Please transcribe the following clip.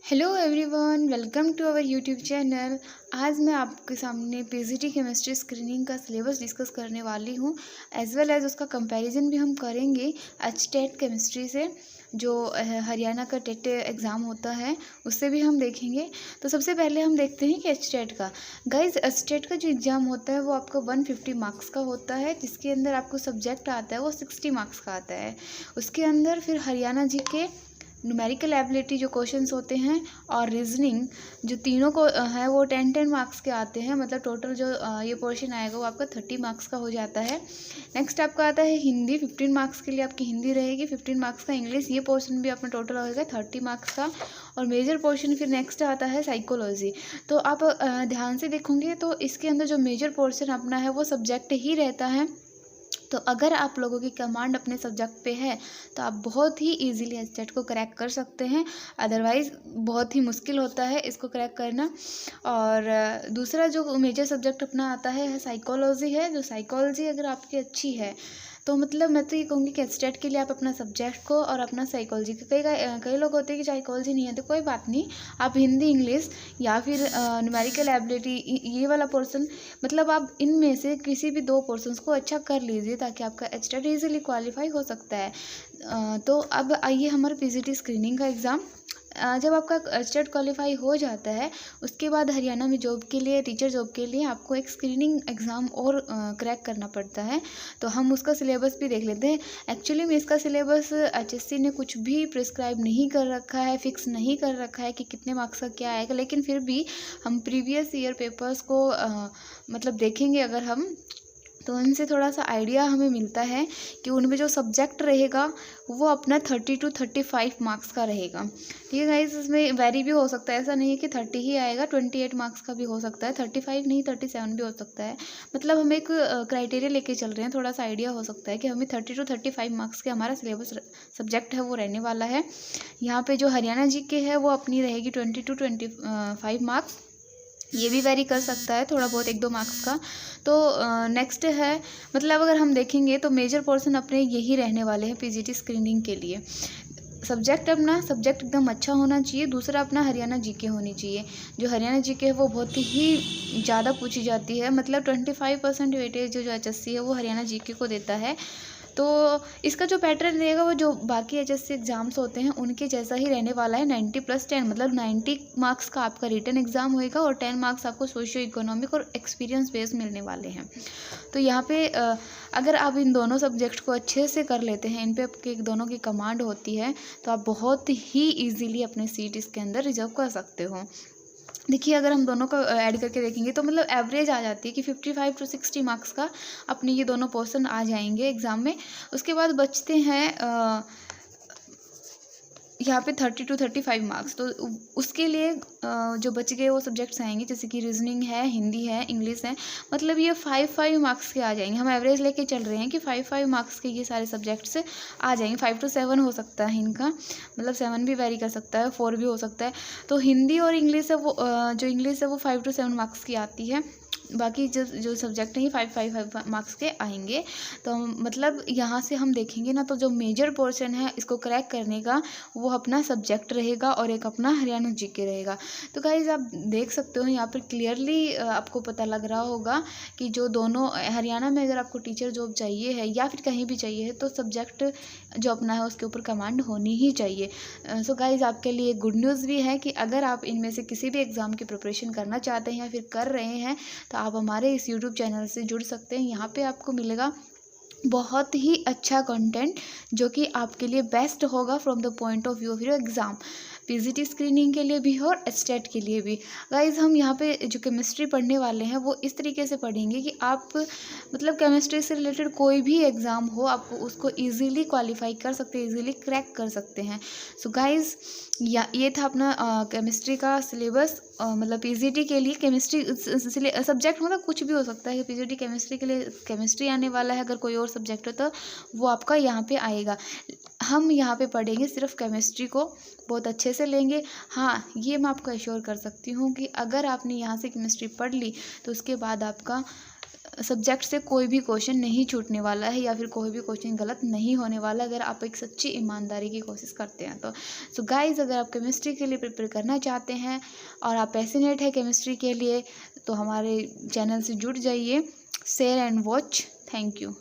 Hello everyone, welcome to our YouTube channel. आज मैं आपके सामने पीजीटी केमिस्ट्री स्क्रीनिंग का सिलेबस डिस्कस करने वाली हूँ, एज वेल एज उसका कंपैरिजन भी हम करेंगे एचटेट केमिस्ट्री से, जो हरियाणा का टेट एग्ज़ाम होता है उससे भी हम देखेंगे। तो सबसे पहले हम देखते हैं कि एचटेट का। गाइज, एचटेट का जो एग्ज़ाम होता है वो आपका 150 मार्क्स का होता है, जिसके अंदर आपको सब्जेक्ट आता है वो 60 मार्क्स का आता है। उसके अंदर फिर हरियाणा जीके, न्यूमेरिकल एबिलिटी जो क्वेश्चंस होते हैं और रीजनिंग, जो तीनों को है वो 10-10 मार्क्स के आते हैं। मतलब टोटल जो ये पोर्शन आएगा वो आपका 30 मार्क्स का हो जाता है। नेक्स्ट आपका आता है हिंदी, 15 मार्क्स के लिए आपकी हिंदी रहेगी, 15 मार्क्स का इंग्लिश, ये पोर्शन भी अपना टोटल होगा 30 मार्क्स का। और मेजर पोर्शन फिर नेक्स्ट आता है साइकोलॉजी। तो आप ध्यान से देखोगे तो इसके अंदर जो मेजर पोर्शन अपना है वो सब्जेक्ट ही रहता है। तो अगर आप लोगों की कमांड अपने सब्जेक्ट पे है तो आप बहुत ही इजीली एचटेट को क्रैक कर सकते हैं, अदरवाइज़ बहुत ही मुश्किल होता है इसको क्रैक करना। और दूसरा जो मेजर सब्जेक्ट अपना आता है साइकोलॉजी है। जो साइकोलॉजी अगर आपकी अच्छी है तो मतलब मैं तो ये कहूँगी कि एचटेट के लिए आप अपना सब्जेक्ट को और अपना साइकोलॉजी को, कई लोग होते हैं कि साइकोलॉजी नहीं है तो कोई बात नहीं, आप हिंदी, इंग्लिश या फिर न्यूमेरिकल एबिलिटी, ये वाला पोर्सन, मतलब आप इनमें से किसी भी दो पोर्शंस को अच्छा कर लीजिए ताकि आपका एचटेट ईजिली क्वालिफाई हो सकता है। तो अब आइए हमारे पीजीटी स्क्रीनिंग का एग्ज़ाम। जब आपका एचटेट क्वालिफाई हो जाता है उसके बाद हरियाणा में जॉब के लिए, टीचर जॉब के लिए आपको एक स्क्रीनिंग एग्ज़ाम और क्रैक करना पड़ता है। तो हम उसका सिलेबस भी देख लेते हैं। एक्चुअली में इसका सिलेबस एचएससी ने कुछ भी प्रिस्क्राइब नहीं कर रखा है, फिक्स नहीं कर रखा है कि कितने मार्क्स का क्या आएगा, लेकिन फिर भी हम प्रीवियस ईयर पेपर्स को मतलब देखेंगे अगर हम, तो उनसे थोड़ा सा आइडिया हमें मिलता है कि उनमें जो सब्जेक्ट रहेगा वो अपना 30 to 35 मार्क्स का रहेगा। ठीक है गाइस, इसमें वेरी भी हो सकता है, ऐसा नहीं है कि 30 ही आएगा, 28 मार्क्स का भी हो सकता है, 35 नहीं 37 भी हो सकता है। मतलब हम एक क्राइटेरिया लेके चल रहे हैं, थोड़ा सा आइडिया हो सकता है कि हमें 30 to 35 मार्क्स के हमारा सिलेबस सब्जेक्ट है वो रहने वाला है। यहाँ पे जो हरियाणा जीके है वो अपनी रहेगी 20 to 25 मार्क्स, ये भी वेरी कर सकता है थोड़ा बहुत 1-2 मार्क्स का। तो नेक्स्ट है, मतलब अगर हम देखेंगे तो मेजर पोर्शन अपने यही रहने वाले हैं पीजीटी स्क्रीनिंग के लिए। सब्जेक्ट एकदम अच्छा होना चाहिए। दूसरा अपना हरियाणा जीके होनी चाहिए। जो हरियाणा जीके है वो बहुत ही ज़्यादा पूछी जाती है, मतलब 25% वेटेज जो एचएससी है वो हरियाणा जीके को देता है। तो इसका जो पैटर्न रहेगा वो जो बाकी एचएससी एग्ज़ाम्स होते हैं उनके जैसा ही रहने वाला है। 90+10, मतलब 90 मार्क्स का आपका रिटन एग्ज़ाम होएगा और 10 मार्क्स आपको सोशियो इकोनॉमिक और एक्सपीरियंस बेस मिलने वाले हैं। तो यहाँ पे अगर आप इन दोनों सब्जेक्ट को अच्छे से कर लेते हैं, इन पे आपके दोनों की कमांड होती है, तो आप बहुत ही ईजिली अपने सीट इसके अंदर रिजर्व कर सकते हो। देखिए, अगर हम दोनों को ऐड करके देखेंगे तो मतलब एवरेज आ जाती है कि 55 to 60 मार्क्स का अपने ये दोनों पोर्शन आ जाएंगे एग्ज़ाम में। उसके बाद बचते हैं यहाँ पे 30 to 35 मार्क्स। तो उसके लिए जो बच गए वो सब्जेक्ट्स आएंगे, जैसे कि रीजनिंग है, हिंदी है, इंग्लिश है, मतलब ये 5-5 मार्क्स के आ जाएंगे। हम एवरेज लेके चल रहे हैं कि 5-5 मार्क्स के ये सारे सब्जेक्ट्स आ जाएंगे। 5 to 7 हो सकता है इनका, मतलब 7 भी वेरी कर सकता है, 4 भी हो सकता है। तो हिंदी और इंग्लिश है वो जो इंग्लिश है वो 5 to 7 मार्क्स की आती है। बाकी जो सब्जेक्ट हैं ये 5-5 मार्क्स के आएंगे। तो मतलब यहाँ से हम देखेंगे ना, तो जो मेजर पोर्शन है इसको क्रैक करने का वो अपना सब्जेक्ट रहेगा और एक अपना हरियाणा जीके रहेगा। तो गाइज, आप देख सकते हो यहाँ पर क्लियरली आपको पता लग रहा होगा कि जो दोनों हरियाणा में अगर आपको टीचर जॉब चाहिए है या फिर कहीं भी चाहिए है तो सब्जेक्ट जो अपना है उसके ऊपर कमांड होनी ही चाहिए। सो गाइज, आपके लिए गुड न्यूज़ भी है कि अगर आप इनमें से किसी भी एग्ज़ाम की प्रिपरेशन करना चाहते हैं या फिर कर रहे हैं तो आप हमारे इस यूट्यूब चैनल से जुड़ सकते हैं। यहाँ पे आपको मिलेगा बहुत ही अच्छा कंटेंट जो कि आपके लिए बेस्ट होगा from the point of view of your exam, PGT screening के लिए भी और एचटेट के लिए भी। गाइज, हम यहाँ पे जो केमिस्ट्री पढ़ने वाले हैं वो इस तरीके से पढ़ेंगे कि आप मतलब केमिस्ट्री से रिलेटेड कोई भी एग्ज़ाम हो आपको उसको इजीली क्वालिफाई कर सकते हैं, इजीली क्रैक कर सकते हैं। सो गाइज, ये था अपना केमिस्ट्री का सिलेबस। मतलब पीजीटी के लिए केमिस्ट्री सब्जेक्ट मतलब कुछ भी हो सकता है। पीजीटी केमिस्ट्री के लिए केमिस्ट्री आने वाला है, अगर कोई और सब्जेक्ट हो तो वो आपका यहाँ पे आएगा। हम यहाँ पे पढ़ेंगे सिर्फ केमिस्ट्री को, बहुत अच्छे से लेंगे। हाँ, ये मैं आपको एश्योर कर सकती हूँ कि अगर आपने यहाँ से केमिस्ट्री पढ़ ली तो उसके बाद आपका सब्जेक्ट से कोई भी क्वेश्चन नहीं छूटने वाला है या फिर कोई भी क्वेश्चन गलत नहीं होने वाला, अगर आप एक सच्ची ईमानदारी की कोशिश करते हैं तो। सो गाइज़, अगर आप केमिस्ट्री के लिए प्रिपेयर करना चाहते हैं और आप पैशनेट है केमिस्ट्री के लिए, तो हमारे चैनल से जुड़ जाइए। Share and watch. Thank you.